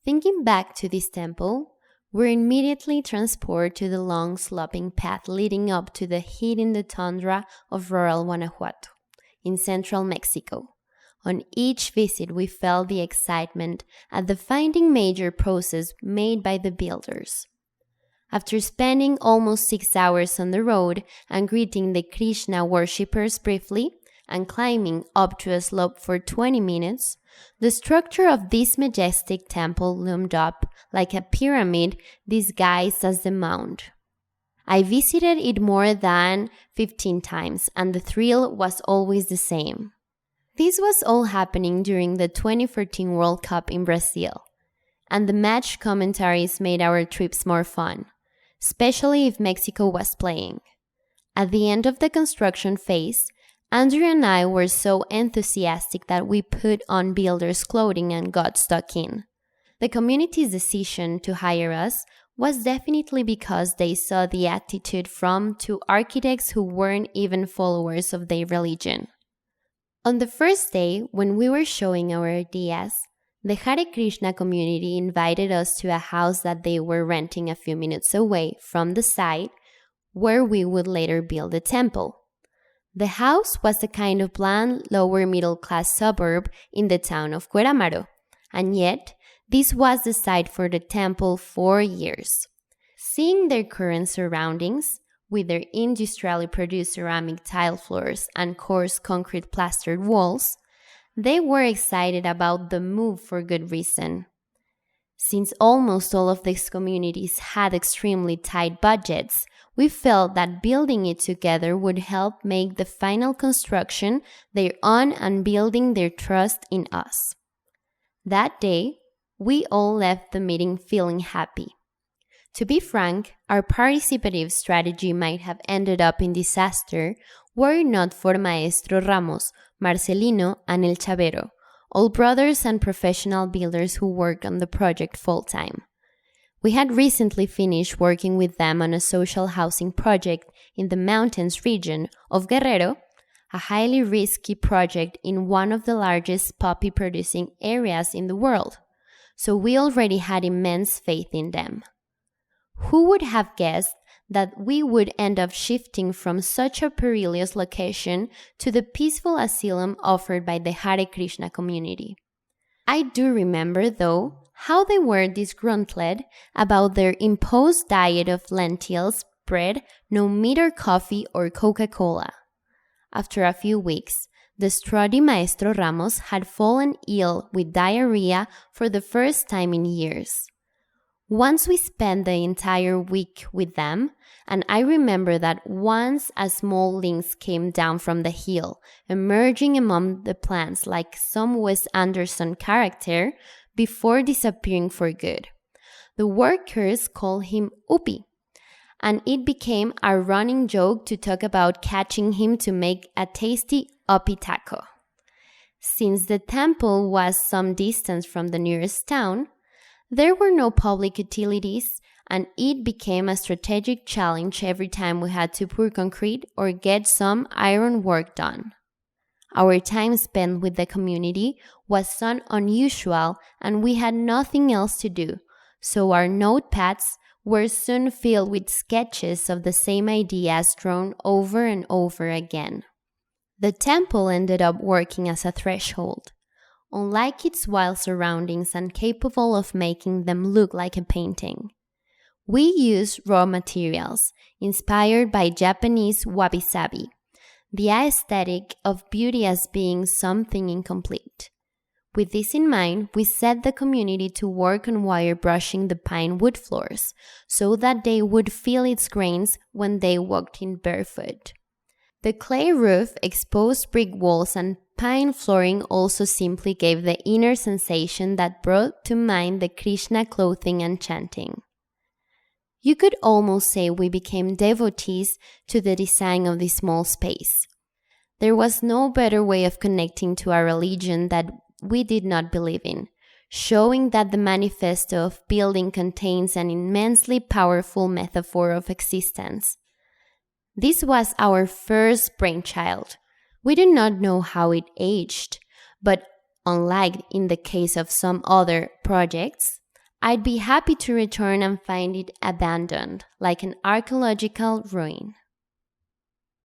Thinking back to this temple, we're immediately transported to the long sloping path leading up to the heat in the tundra of rural Guanajuato, in central Mexico. On each visit, we felt the excitement at the finding major process made by the builders. After spending almost 6 hours on the road and greeting the Krishna worshippers briefly and climbing up to a slope for 20 minutes, the structure of this majestic temple loomed up like a pyramid disguised as the mound. I visited it more than 15 times, and the thrill was always the same. This was all happening during the 2014 World Cup in Brazil, and the match commentaries made our trips more fun, especially if Mexico was playing. At the end of the construction phase, Andrea and I were so enthusiastic that we put on builders' clothing and got stuck in. The community's decision to hire us was definitely because they saw the attitude from two architects who weren't even followers of their religion. On the first day, when we were showing our ideas, the Hare Krishna community invited us to a house that they were renting a few minutes away from the site where we would later build the temple. The house was a kind of bland, lower-middle-class suburb in the town of Cuerámaro, and yet this was the site for the temple for years. Seeing their current surroundings, with their industrially produced ceramic tile floors and coarse concrete plastered walls, they were excited about the move for good reason. Since almost all of these communities had extremely tight budgets, we felt that building it together would help make the final construction their own and building their trust in us. That day, we all left the meeting feeling happy. To be frank, our participative strategy might have ended up in disaster were it not for Maestro Ramos, Marcelino, and El Chavero, all brothers and professional builders who work on the project full-time. We had recently finished working with them on a social housing project in the mountains region of Guerrero, a highly risky project in one of the largest poppy-producing areas in the world, so we already had immense faith in them. Who would have guessed that we would end up shifting from such a perilous location to the peaceful asylum offered by the Hare Krishna community? I do remember, though, how they were disgruntled about their imposed diet of lentils, bread, no meat or coffee or Coca-Cola. After a few weeks, the strutty Maestro Ramos had fallen ill with diarrhea for the first time in years. Once we spent the entire week with them, and I remember that once a small lynx came down from the hill, emerging among the plants like some Wes Anderson character, before disappearing for good. The workers called him Upi, and it became a running joke to talk about catching him to make a tasty Upi taco. Since the temple was some distance from the nearest town, there were no public utilities, and it became a strategic challenge every time we had to pour concrete or get some iron work done. Our time spent with the community was so unusual and we had nothing else to do, so our notepads were soon filled with sketches of the same ideas drawn over and over again. The temple ended up working as a threshold. Unlike its wild surroundings and capable of making them look like a painting, we used raw materials inspired by Japanese wabi-sabi, the aesthetic of beauty as being something incomplete. With this in mind, we set the community to work on wire brushing the pine wood floors so that they would feel its grains when they walked in barefoot. The clay roof, exposed brick walls, and pine flooring also simply gave the inner sensation that brought to mind the Krishna clothing and chanting. You could almost say we became devotees to the design of this small space. There was no better way of connecting to a religion that we did not believe in, showing that the manifesto of building contains an immensely powerful metaphor of existence. This was our first brainchild. We do not know how it aged, but unlike in the case of some other projects, I'd be happy to return and find it abandoned, like an archaeological ruin.